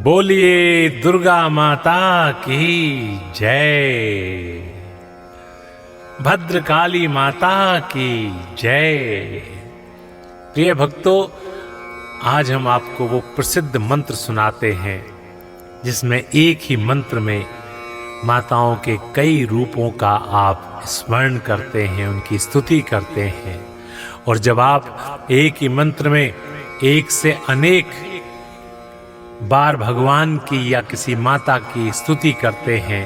बोलिए दुर्गा माता की जय। भद्रकाली माता की जय। प्रिय भक्तों, आज हम आपको वो प्रसिद्ध मंत्र सुनाते हैं जिसमें एक ही मंत्र में माताओं के कई रूपों का आप स्मरण करते हैं, उनकी स्तुति करते हैं। और जब आप एक ही मंत्र में एक से अनेक बार भगवान की या किसी माता की स्तुति करते हैं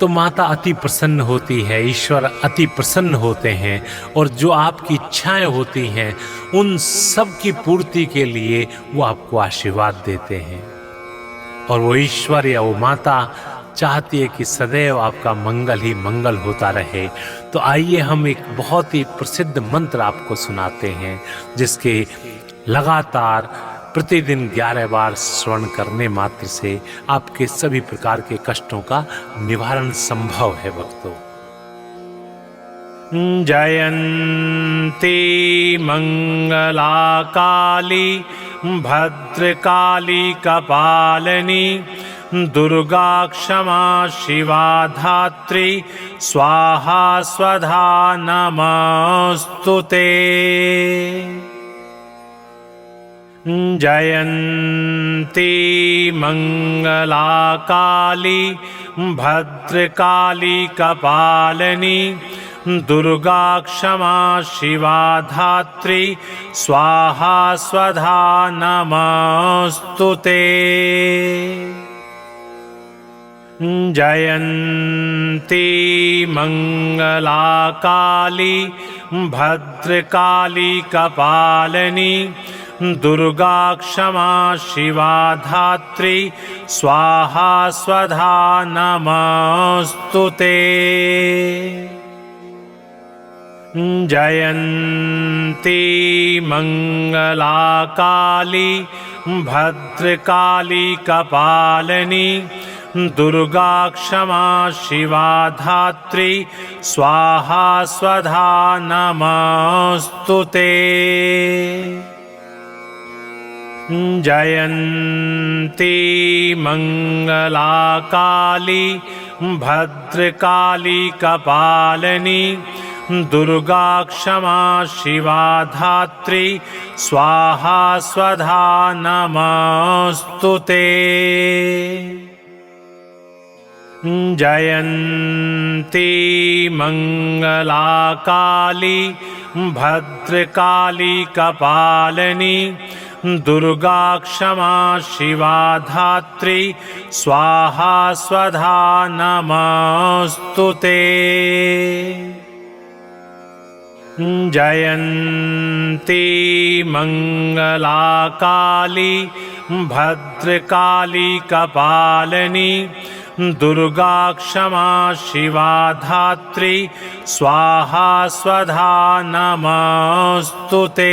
तो माता अति प्रसन्न होती है, ईश्वर अति प्रसन्न होते हैं और जो आपकी इच्छाएं होती हैं उन सब की पूर्ति के लिए वो आपको आशीर्वाद देते हैं। और वो ईश्वर या वो माता चाहती है कि सदैव आपका मंगल ही मंगल होता रहे। तो आइए हम एक बहुत ही प्रसिद्ध मंत्र आपको सुनाते हैं जिसके लगातार प्रतिदिन 11 बार श्रवण करने मात्र से आपके सभी प्रकार के कष्टों का निवारण संभव है। भक्तों, जयंती मंगला काली भद्रकाली कपालिनी दुर्गा क्षमा शिवा धात्री स्वाहा स्वधा नमस्तुते। जयंती मंगला काली भद्रकाली कपालिनी दुर्गा क्षमा शिवा धात्री स्वाहा स्वधा नमस्तुते। जयंती मंगला काली भद्रकाली कपालिनी दुर्गा क्षमा शिवा धात्री स्वाहा स्वधा नमस्तुते। जयंती मंगला काली भद्रकाली कपालिनी दुर्गा क्षमा शिवा धात्री स्वाहा स्वधा नमस्तुते। जयंती मंगला काली भद्रकाली कपालिनी दुर्गा क्षमा शिवा धात्री स्वाहा स्वधा नमस्तुते। जयंती मंगला काली भद्रकाली कपालिनी दुर्गा क्षमा शिवा धात्री स्वाहा स्वधा नमस्तुते। जयंती मंगला काली भद्रकाली कपालिनी दुर्गा क्षमा शिवा धात्री स्वाहा स्वधा नमस्तुते।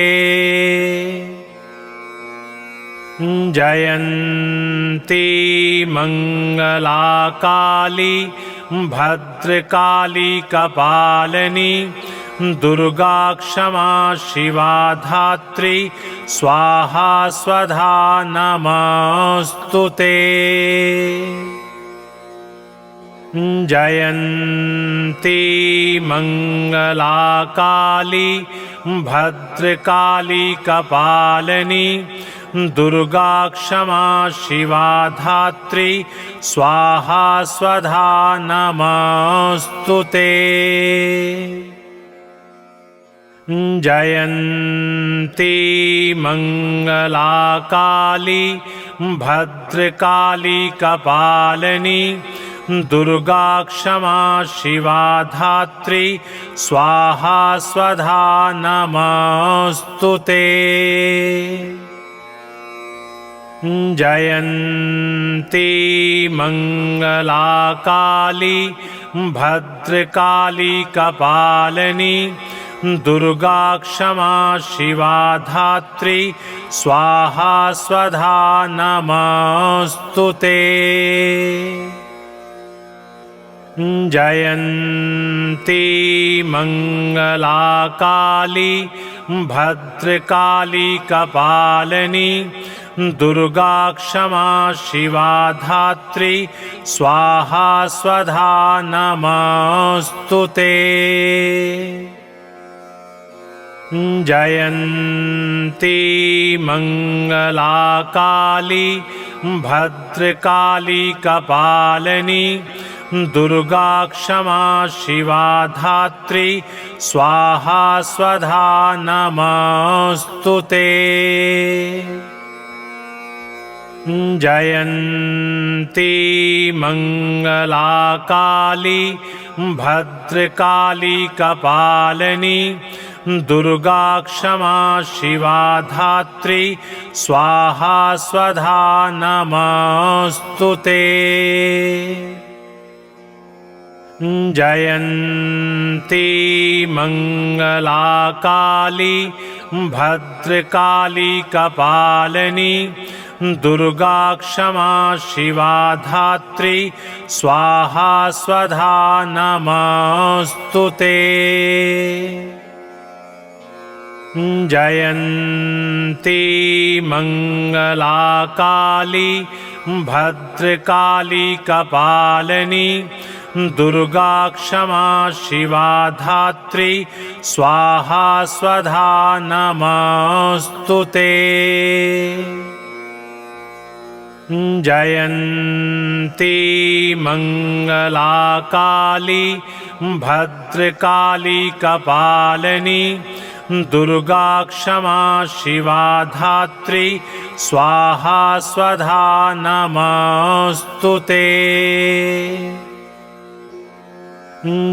जयंती मंगला काली भद्रकाली कपालिनी दुर्गा क्षमा शिवा धात्री स्वाहा स्वधा नमस्तुते। जयंती मंगला काली भद्रकाली कपालिनी दुर्गा क्षमा शिवा धात्री स्वाहा स्वधा नमस्तुते। जयंती मंगला काली भद्रकाली कपालिनी दुर्गा क्षमा शिवा धात्री स्वाहा स्वधा नमस्तुते। जयंती मंगला काली भद्रकाली कपालिनी दुर्गा क्षमा शिवा धात्री स्वाहा स्वधा नमस्तुते। जयंती मंगला काली भद्रकाली कपालिनी दुर्गा क्षमा शिवा धात्री स्वाहा स्वधा नमोस्तुते। जयन्ती मंगला काली भद्रकाली कपालिनी दुर्गा क्षमा शिवा धात्री स्वाहा स्वधा नमोस्तुते। जयन्ती मंगला काली भद्रकाली कपालिनी दुर्गा क्षमा शिवा धात्री स्वाहा स्वधा नमोस्तुते। जयन्ती मंगला काली भद्रकाली कपालिनी दुर्गा क्षमा शिवा धात्री स्वाहा स्वधा नमोस्तुते। जयन्ती मंगला काली भद्रकाली कपालिनी दुर्गा क्षमा शिवा धात्री स्वाहा स्वधा नमोस्तुते। जयन्ती मंगला काली भद्रकाली कपालिनी दुर्गा क्षमा शिवा धात्री स्वाहा स्वधा नमोस्तुते।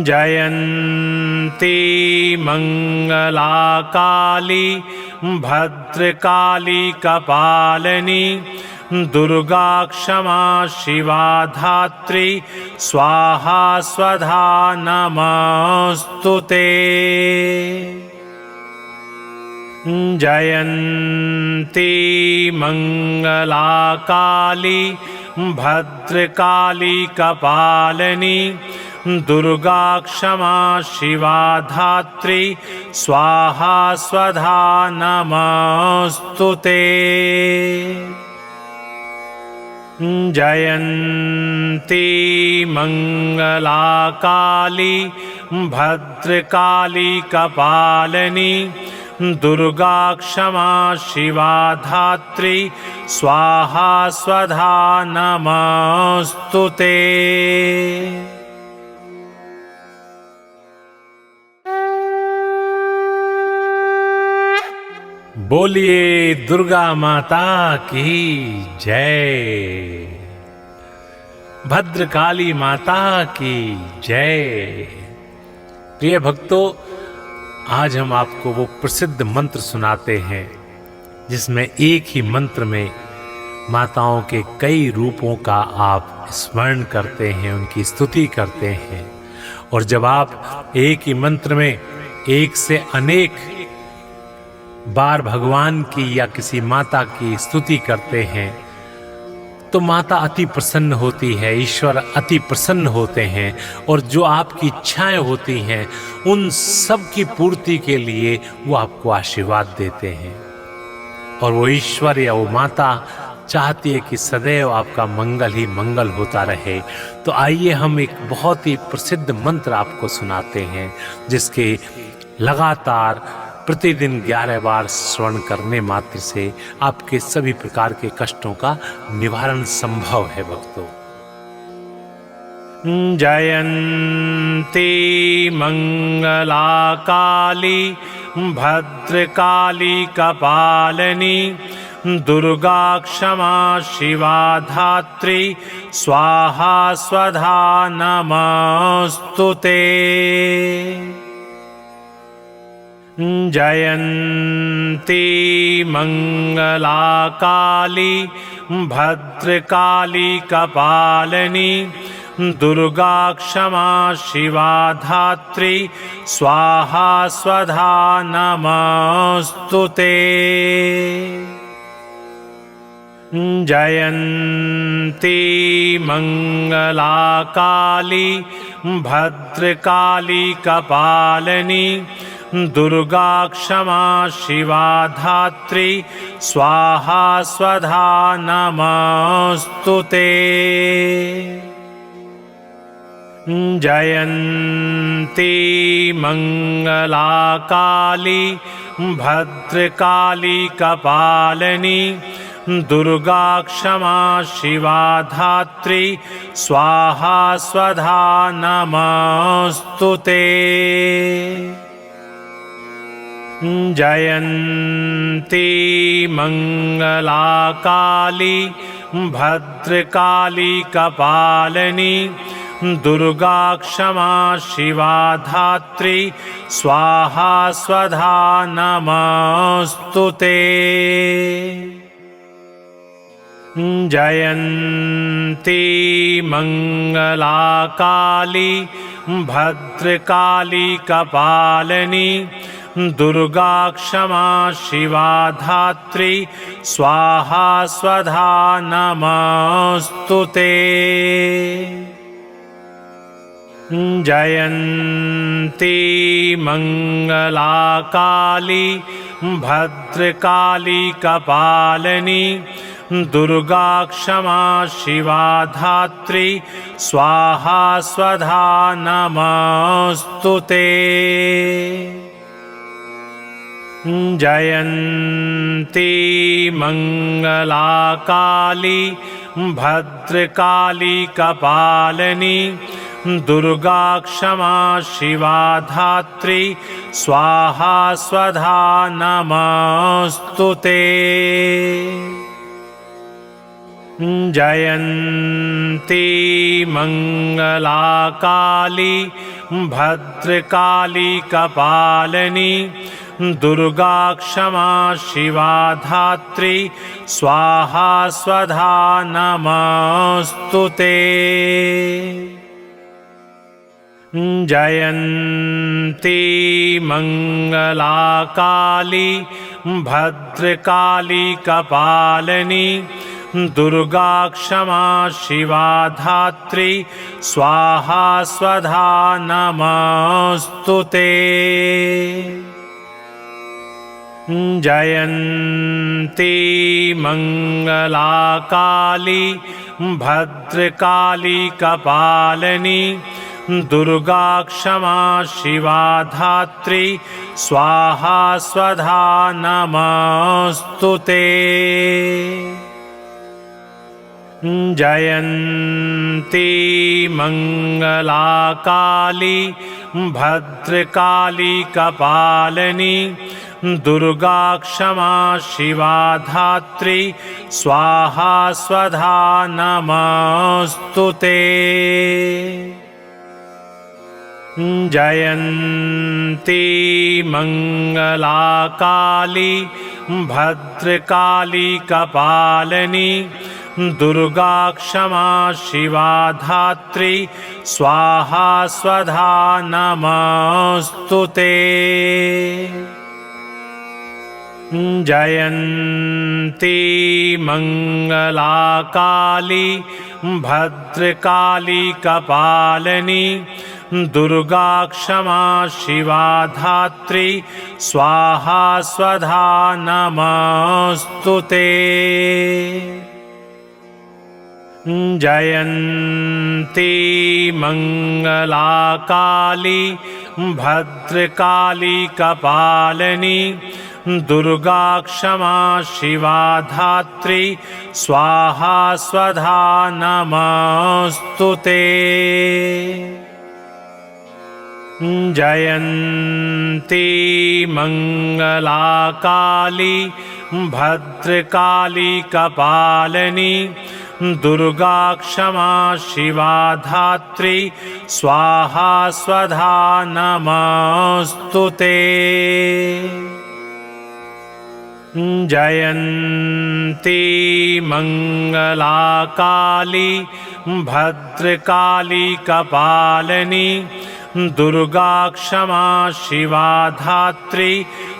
जयन्ती मंगला काली भद्रकाली कपालिनी दुर्गा क्षमा शिवा धात्री स्वाहा स्वधा नमोस्तुते। जयन्ती मंगला काली भद्रकाली कपालिनी दुर्गा क्षमा शिवा धात्री स्वाहा स्वधा नमोस्तुते। जयन्ती मंगला काली भद्रकाली कपालिनी दुर्गा क्षमा शिवा धात्री स्वाहा स्वधा नमोस्तुते। बोलिए दुर्गा माता की जय। भद्रकाली माता की जय। प्रिय भक्तों, आज हम आपको वो प्रसिद्ध मंत्र सुनाते हैं जिसमें एक ही मंत्र में माताओं के कई रूपों का आप स्मरण करते हैं, उनकी स्तुति करते हैं। और जब आप एक ही मंत्र में एक से अनेक बार भगवान की या किसी माता की स्तुति करते हैं तो माता अति प्रसन्न होती है, ईश्वर अति प्रसन्न होते हैं और जो आपकी इच्छाएं होती हैं उन सब की पूर्ति के लिए वो आपको आशीर्वाद देते हैं। और वो ईश्वर या वो माता चाहती है कि सदैव आपका मंगल ही मंगल होता रहे। तो आइए हम एक बहुत ही प्रसिद्ध मंत्र आपको सुनाते हैं जिसके लगातार प्रतिदिन 11 बार श्रवण करने मात्र से आपके सभी प्रकार के कष्टों का निवारण संभव है। भक्तों, जयन्ती मंगला काली भद्रकाली कपालिनी दुर्गा क्षमा शिवा धात्री स्वाहा स्वधा नमोस्तुते। जयन्ती मंगला काली भद्रकाली कपालिनी दुर्गा क्षमा शिवा धात्री स्वाहा स्वधा नमोस्तुते। जयन्ती मंगला काली भद्रकाली कपालिनी दुर्गा क्षमा शिवा धात्री स्वाहा स्वधा नमोस्तुते। जयन्ती मंगला काली भद्रकाली कपालिनी दुर्गा क्षमा शिवा धात्री स्वाहा स्वधा नमोस्तुते। जयन्ती मंगला काली भद्रकाली कपालिनी दुर्गा क्षमा शिवा धात्री स्वाहा स्वधा नमोस्तुते। जयन्ती मंगला काली भद्रकाली कपालिनी दुर्गा क्षमा शिवा धात्री स्वाहा स्वधा नमोस्तुते। जयन्ती मंगला काली भद्रकाली कपालिनी दुर्गा क्षमा शिवा धात्री स्वाहा स्वधा नमोस्तुते। जयन्ती मंगला काली भद्रकाली कपालिनी दुर्गा क्षमा शिवा धात्री स्वाहा स्वधा नमोस्तुते। जयन्ती मंगला काली भद्रकाली कपालिनी दुर्गा क्षमा शिवा धात्री स्वाहा स्वधा नमोस्तुते। जयन्ती मंगला काली भद्रकाली कपालिनी दुर्गा क्षमा शिवा धात्री स्वाहा स्वधा नमोस्तुते। जयन्ती मंगला काली भद्रकाली कपालिनी दुर्गा क्षमा शिवा धात्री स्वाहा स्वधा नमोस्तुते। जयन्ती मंगला काली भद्रकाली कपालिनी दुर्गा क्षमा शिवा धात्री स्वाहा स्वधा नमोस्तुते। जयन्ती मंगला काली भद्रकाली कपालिनी दुर्गा क्षमा शिवा धात्री स्वाहा स्वधा नमोस्तुते। जयन्ती मंगला काली भद्रकाली कपालिनी दुर्गा क्षमा शिवा धात्री स्वाहा स्वधा नमोस्तुते। जयन्ती मंगला काली भद्रकाली कपालिनी दुर्गा क्षमा शिवा धात्री स्वाहा स्वधा नमोस्तुते। जयन्ती मंगला काली भद्रकाली कपालिनी दुर्गा क्षमा शिवा धात्री स्वाहा स्वधा नमोस्तुते। जयन्ती मंगला काली भद्रकाली कपालिनी दुर्गा क्षमा शिवा धात्री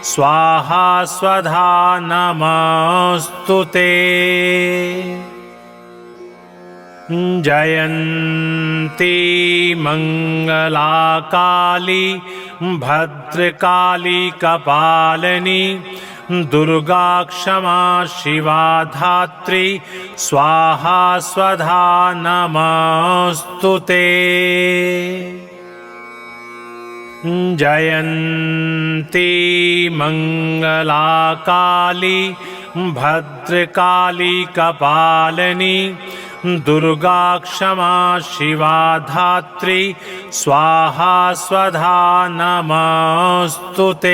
स्वाहा स्वधा नमोस्तुते। जयन्ती मंगला काली भद्रकाली कपालिनी दुर्गा क्षमा शिवा धात्री स्वाहा स्वधा नमस्तुते। जयन्ती मंगला काली भद्रकाली कपालिनी दुर्गा क्षमा शिवा धात्री स्वाहा स्वधा नमस्तुते।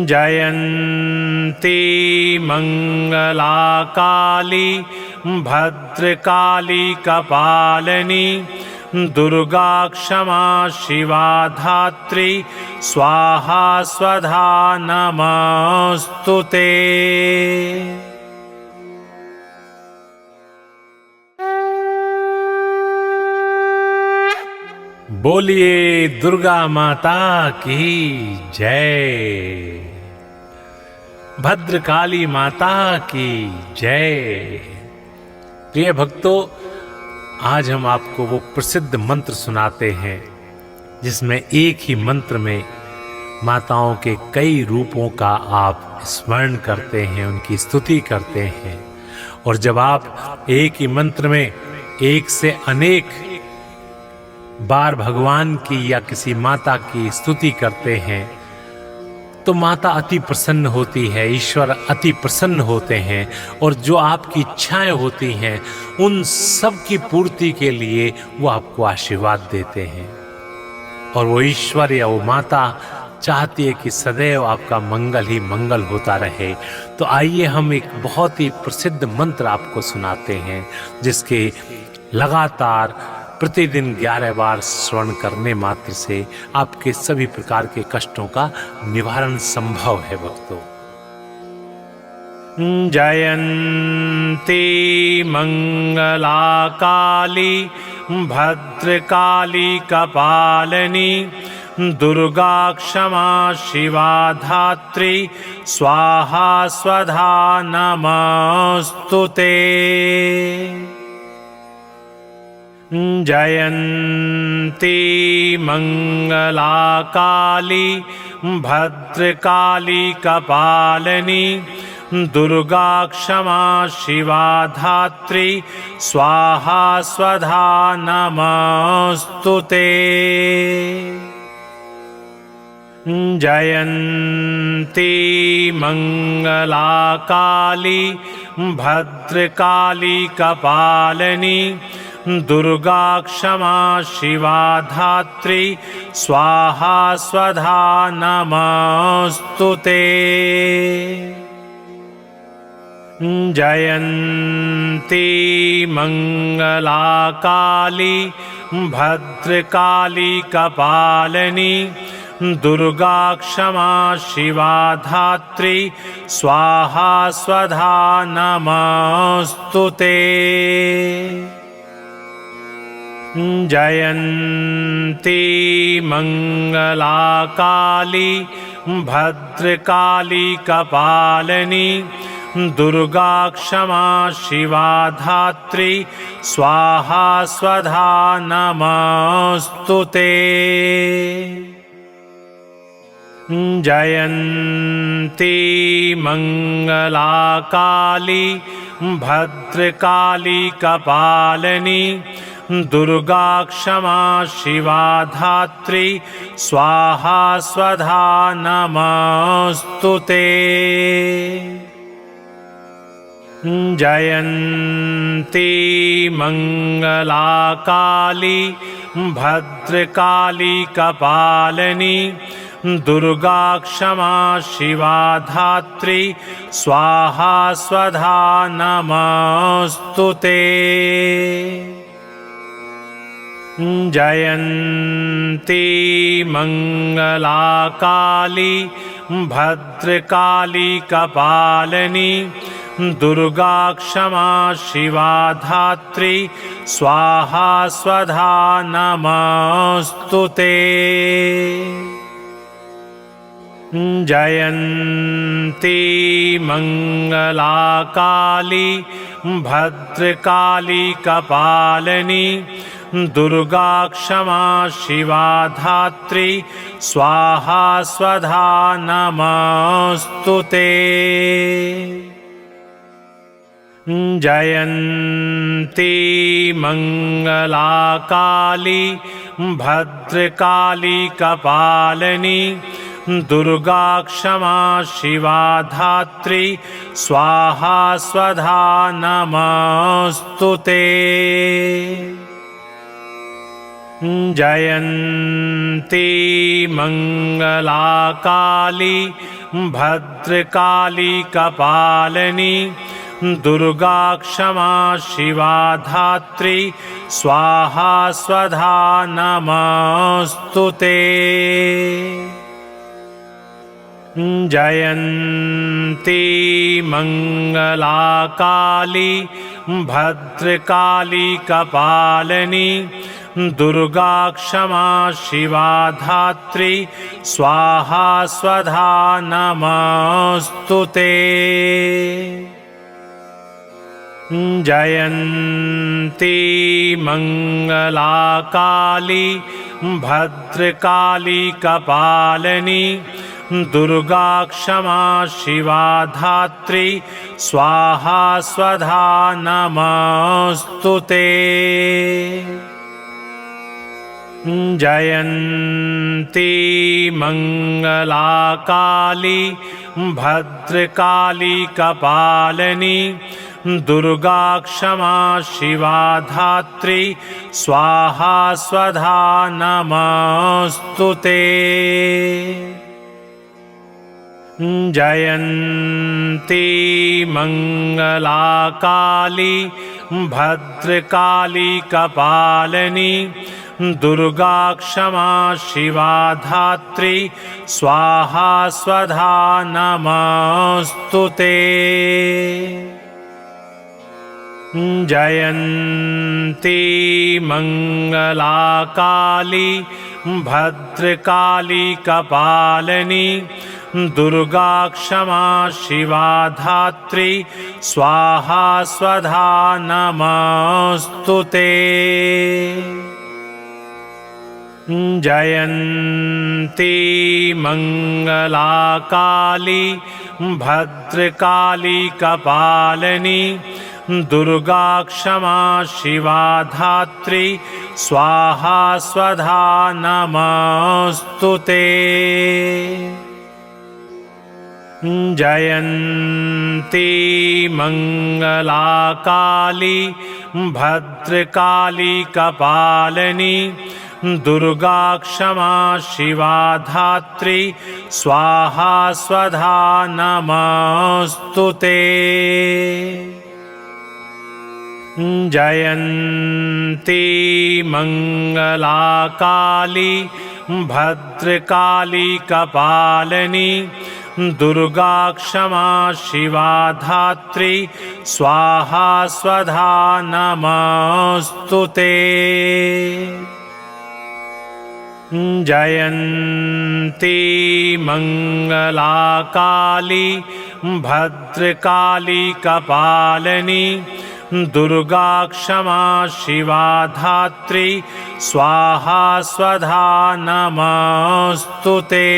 जयन्ती मंगला काली भद्रकाली कपालिनी दुर्गा क्षमा शिवा धात्री स्वाहा स्वधा नमस्तुते। बोलिए दुर्गा माता की जय, भद्रकाली माता की जय। प्रिय भक्तों, आज हम आपको वो प्रसिद्ध मंत्र सुनाते हैं जिसमें एक ही मंत्र में माताओं के कई रूपों का आप स्मरण करते हैं, उनकी स्तुति करते हैं। और जब आप एक ही मंत्र में एक से अनेक बार भगवान की या किसी माता की स्तुति करते हैं तो माता अति प्रसन्न होती है, ईश्वर अति प्रसन्न होते हैं और जो आपकी इच्छाएं होती हैं उन सब की पूर्ति के लिए वो आपको आशीर्वाद देते हैं। और वो ईश्वर या वो माता चाहती है कि सदैव आपका मंगल ही मंगल होता रहे। तो आइए हम एक बहुत ही प्रसिद्ध मंत्र आपको सुनाते हैं जिसके लगातार प्रतिदिन 11 बार श्रवण करने मात्र से आपके सभी प्रकार के कष्टों का निवारण संभव है। भक्तों, जयन्ती मंगला काली भद्रकाली कपालिनी दुर्गा क्षमा शिवा धात्री स्वाहा स्वधा नमस्तुते। जयन्ती मंगला काली भद्रकाली कपालिनी दुर्गा क्षमा शिवा धात्री स्वाहा स्वधा नमस्तुते। जयन्ती मंगला काली भद्रकाली कपालिनी दुर्गा क्षमा शिवा धात्री स्वाहा स्वधा नमस्तुते। जयन्ती मंगला काली भद्रकाली कपालिनी दुर्गा क्षमा शिवा धात्री स्वाहा स्वधा नमस्तुते। जयन्ती मंगला काली भद्रकाली कपालिनी दुर्गा क्षमा शिवा धात्री स्वाहा स्वधा नमस्तुते। जयन्ती मंगला काली भद्रकाली कपालिनी दुर्गा क्षमा शिवा धात्री स्वाहा स्वधा नमस्तुते। जयन्ती मंगला काली भद्रकाली कपालिनी दुर्गा क्षमा शिवा धात्री स्वाहा स्वधा नमस्तुते। जयन्ती मंगला काली भद्रकाली कपालिनी दुर्गा क्षमा शिवा धात्री स्वाहा स्वधा नमस्तुते। जयन्ती मंगला काली भद्रकाली कपालिनी दुर्गा क्षमा शिवा धात्री स्वाहा स्वधा नमस्तुते। जयन्ती मंगला काली भद्रकाली कपालिनी दुर्गा क्षमा शिवा धात्री स्वाहा स्वधा नमस्तुते। जयन्ती मंगला काली भद्रकाली कपालिनी दुर्गा क्षमा शिवा धात्री स्वाहा स्वधा नमस्तुते। जयन्ती मंगला काली भद्रकाली कपालिनी दुर्गा क्षमा शिवा धात्री स्वाहा स्वधा नमस्तुते। जयन्ती मंगला काली भद्रकाली कपालिनी दुर्गा क्षमा शिवा धात्री स्वाहा स्वधा नमस्तुते। जयन्ती मंगला काली भद्रकाली कपालिनी दुर्गा क्षमा शिवा धात्री स्वाहा स्वधा नमस्तुते। जयन्ती मंगला काली भद्रकाली कपालिनी दुर्गा क्षमा शिवा धात्री स्वाहा स्वधा नमस्तुते। जयन्ती मंगला काली भद्रकाली कपालिनी दुर्गा क्षमा शिवा धात्री स्वाहा स्वधा नमस्तुते। जयन्ती मंगला काली भद्रकाली कपालिनी दुर्गा क्षमा शिवा धात्री स्वाहा स्वधा नमस्तुते। जयन्ती मंगला काली भद्रकाली कपालिनी दुर्गा क्षमा शिवा धात्री स्वाहा स्वधा नमस्तुते। जयन्ती मंगला काली भद्रकाली कपालिनी दुर्गा क्षमा शिवा धात्री स्वाहा स्वधा नमस्तुते। जयन्ती मंगला काली भद्रकाली कपालिनी दुर्गा क्षमा शिवा धात्री स्वाहा स्वधा नमस्तुते।